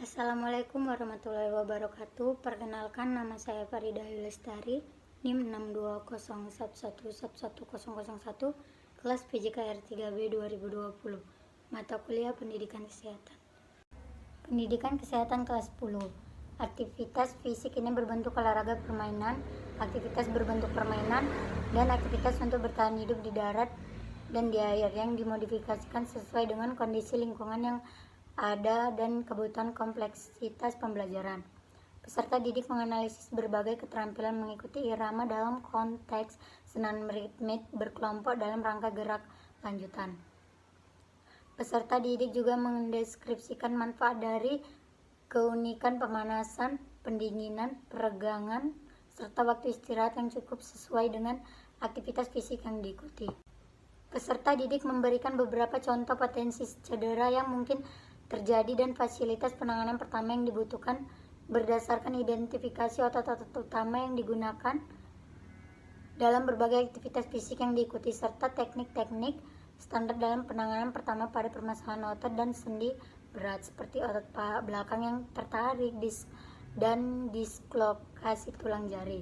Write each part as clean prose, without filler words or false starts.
Assalamualaikum warahmatullahi wabarakatuh. Perkenalkan, nama saya Farida Lestari, NIM 62011111001, kelas PJKR 3B 2020, mata kuliah Pendidikan Kesehatan. Pendidikan Kesehatan kelas 10. Aktivitas fisik ini berbentuk olahraga permainan, aktivitas berbentuk permainan, dan aktivitas untuk bertahan hidup di darat dan di air yang dimodifikasikan sesuai dengan kondisi lingkungan yang ada dan kebutuhan kompleksitas pembelajaran. Peserta didik menganalisis berbagai keterampilan mengikuti irama dalam konteks senam ritmik berkelompok dalam rangka gerak lanjutan. Peserta didik juga mendeskripsikan manfaat dari keunikan pemanasan, pendinginan, peregangan, serta waktu istirahat yang cukup sesuai dengan aktivitas fisik yang diikuti. Peserta didik memberikan beberapa contoh potensi cedera yang mungkin terjadi dan fasilitas penanganan pertama yang dibutuhkan berdasarkan identifikasi otot-otot utama yang digunakan dalam berbagai aktivitas fisik yang diikuti, serta teknik-teknik standar dalam penanganan pertama pada permasalahan otot dan sendi berat seperti otot paha belakang yang tertarik, dan dislokasi tulang jari.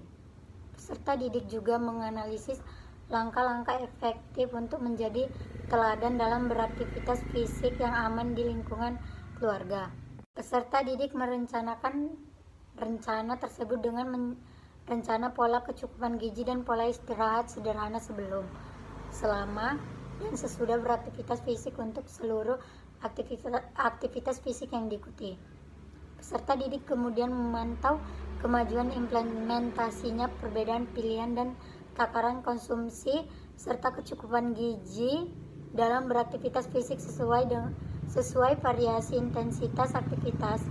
Peserta didik juga menganalisis langkah-langkah efektif untuk menjadi teladan dalam beraktivitas fisik yang aman di lingkungan keluarga. Peserta didik merencanakan rencana tersebut dengan rencana pola kecukupan gizi dan pola istirahat sederhana sebelum, selama, dan sesudah beraktivitas fisik untuk seluruh aktivitas fisik yang diikuti. Peserta didik kemudian memantau kemajuan implementasinya, perbedaan pilihan dan takaran konsumsi, serta kecukupan gizi dalam beraktivitas fisik sesuai variasi intensitas aktivitas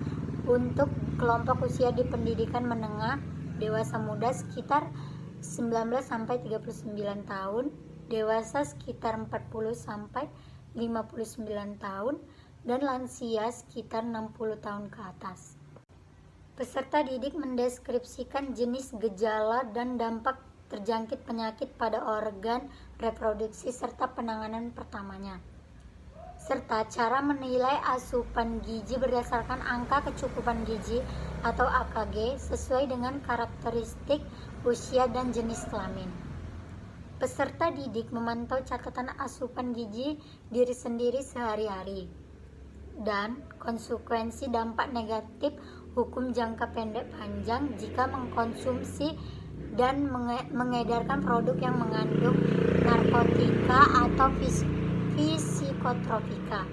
untuk kelompok usia di pendidikan menengah, dewasa muda sekitar 19-39 tahun, dewasa sekitar 40-59 tahun, dan lansia sekitar 60 tahun ke atas. Peserta didik mendeskripsikan jenis gejala dan dampak terjangkit penyakit pada organ reproduksi serta penanganan pertamanya, serta cara menilai asupan gizi berdasarkan angka kecukupan gizi atau AKG sesuai dengan karakteristik usia dan jenis kelamin. Peserta didik memantau catatan asupan gizi diri sendiri sehari-hari dan konsekuensi dampak negatif hukum jangka pendek panjang jika mengkonsumsi dan mengedarkan produk yang mengandung narkotika atau psikotropika.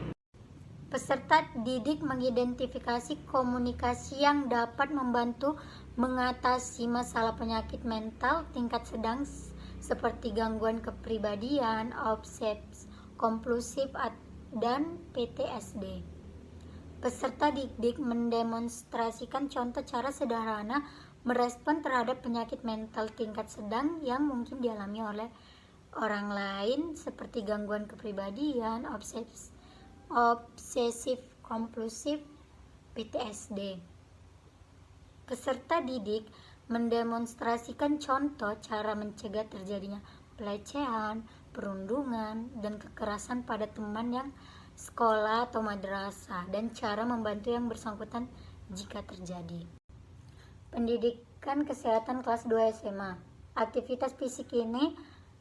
Peserta didik mengidentifikasi komunikasi yang dapat membantu mengatasi masalah penyakit mental tingkat sedang seperti gangguan kepribadian, obsesi kompulsif, dan PTSD. Peserta didik mendemonstrasikan contoh cara sederhana merespon terhadap penyakit mental tingkat sedang yang mungkin dialami oleh orang lain seperti gangguan kepribadian, obsesif kompulsif, PTSD. Peserta didik mendemonstrasikan contoh cara mencegah terjadinya pelecehan, perundungan, dan kekerasan pada teman yang sekolah atau madrasah, dan cara membantu yang bersangkutan jika terjadi. Pendidikan Kesehatan kelas 2 SMA. Aktivitas fisik ini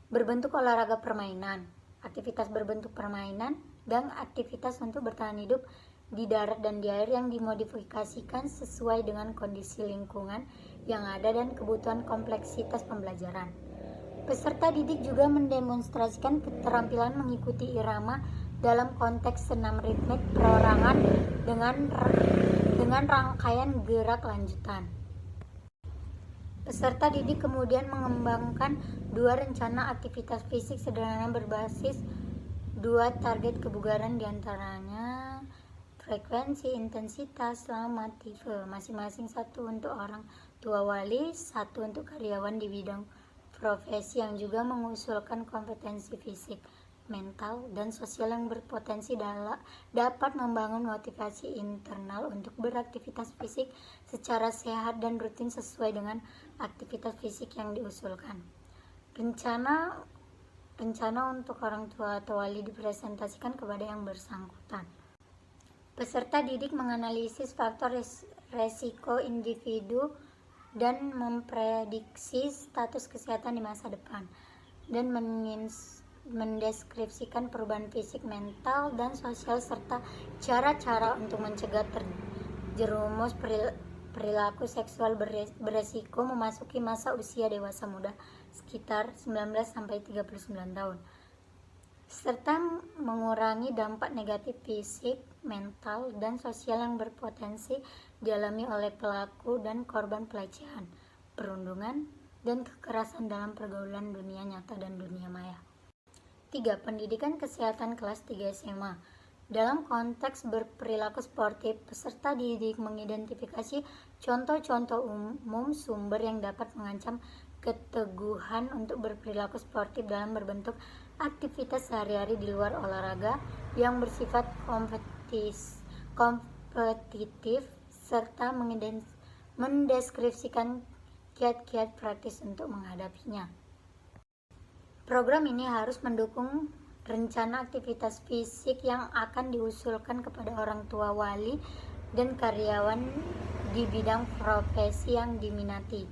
berbentuk olahraga permainan, aktivitas berbentuk permainan, dan aktivitas untuk bertahan hidup di darat dan di air yang dimodifikasikan sesuai dengan kondisi lingkungan yang ada dan kebutuhan kompleksitas pembelajaran. Peserta didik juga mendemonstrasikan keterampilan mengikuti irama dalam konteks senam ritmik perorangan dengan rangkaian gerak lanjutan. Peserta didik kemudian mengembangkan 2 rencana aktivitas fisik sederhana berbasis 2 target kebugaran, diantaranya frekuensi, intensitas, selama tipe, masing-masing 1 untuk orang tua wali, 1 untuk karyawan di bidang profesi, yang juga mengusulkan kompetensi fisik, mental, dan sosial yang berpotensi dapat membangun motivasi internal untuk beraktivitas fisik secara sehat dan rutin sesuai dengan aktivitas fisik yang diusulkan. Rencana untuk orang tua atau wali dipresentasikan kepada yang bersangkutan. Peserta didik menganalisis faktor resiko individu dan memprediksi status kesehatan di masa depan, dan mendeskripsikan perubahan fisik, mental, dan sosial serta cara-cara untuk mencegah terjerumus perilaku seksual beresiko memasuki masa usia dewasa muda sekitar 19-39 tahun, serta mengurangi dampak negatif fisik, mental, dan sosial yang berpotensi dialami oleh pelaku dan korban pelecehan, perundungan, dan kekerasan dalam pergaulan dunia nyata dan dunia maya. 3. Pendidikan kesehatan kelas 3 SMA. Dalam konteks berperilaku sportif, peserta didik mengidentifikasi contoh-contoh umum sumber yang dapat mengancam keteguhan untuk berperilaku sportif dalam berbentuk aktivitas sehari-hari di luar olahraga yang bersifat kompetitif, serta mendeskripsikan kiat-kiat praktis untuk menghadapinya. Program ini harus mendukung rencana aktivitas fisik yang akan diusulkan kepada orang tua, wali, dan karyawan di bidang profesi yang diminati,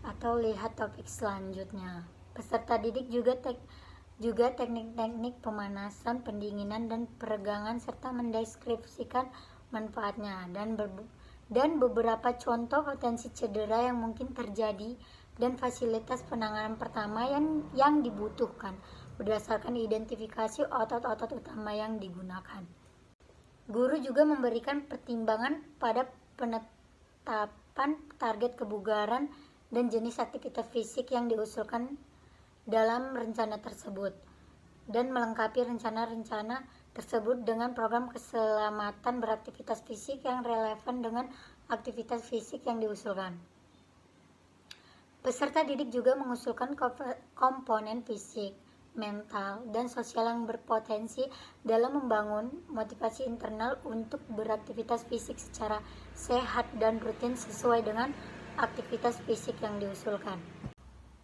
atau lihat topik selanjutnya. Peserta didik juga teknik-teknik pemanasan, pendinginan, dan peregangan, serta mendeskripsikan manfaatnya dan beberapa contoh potensi cedera yang mungkin terjadi dan fasilitas penanganan pertama yang dibutuhkan berdasarkan identifikasi otot-otot utama yang digunakan. Guru juga memberikan pertimbangan pada penetapan target kebugaran dan jenis aktivitas fisik yang diusulkan dalam rencana tersebut, dan melengkapi rencana-rencana tersebut dengan program keselamatan beraktivitas fisik yang relevan dengan aktivitas fisik yang diusulkan. Peserta didik juga mengusulkan komponen fisik, mental, dan sosial yang berpotensi dalam membangun motivasi internal untuk beraktivitas fisik secara sehat dan rutin sesuai dengan aktivitas fisik yang diusulkan.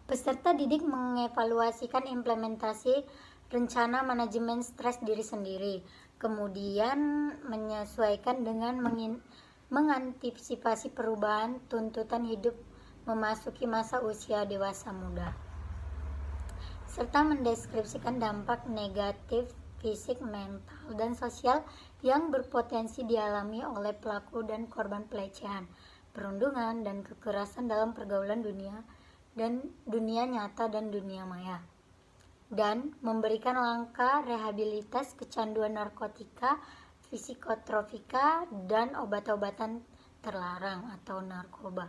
Peserta didik mengevaluasikan implementasi rencana manajemen stres diri sendiri, kemudian menyesuaikan dengan mengantisipasi perubahan tuntutan hidup memasuki masa usia dewasa muda, serta mendeskripsikan dampak negatif fisik, mental, dan sosial yang berpotensi dialami oleh pelaku dan korban pelecehan, perundungan, dan kekerasan dalam pergaulan dunia nyata dan dunia maya, dan memberikan langkah rehabilitas kecanduan narkotika, psikotropika, dan obat-obatan terlarang atau narkoba.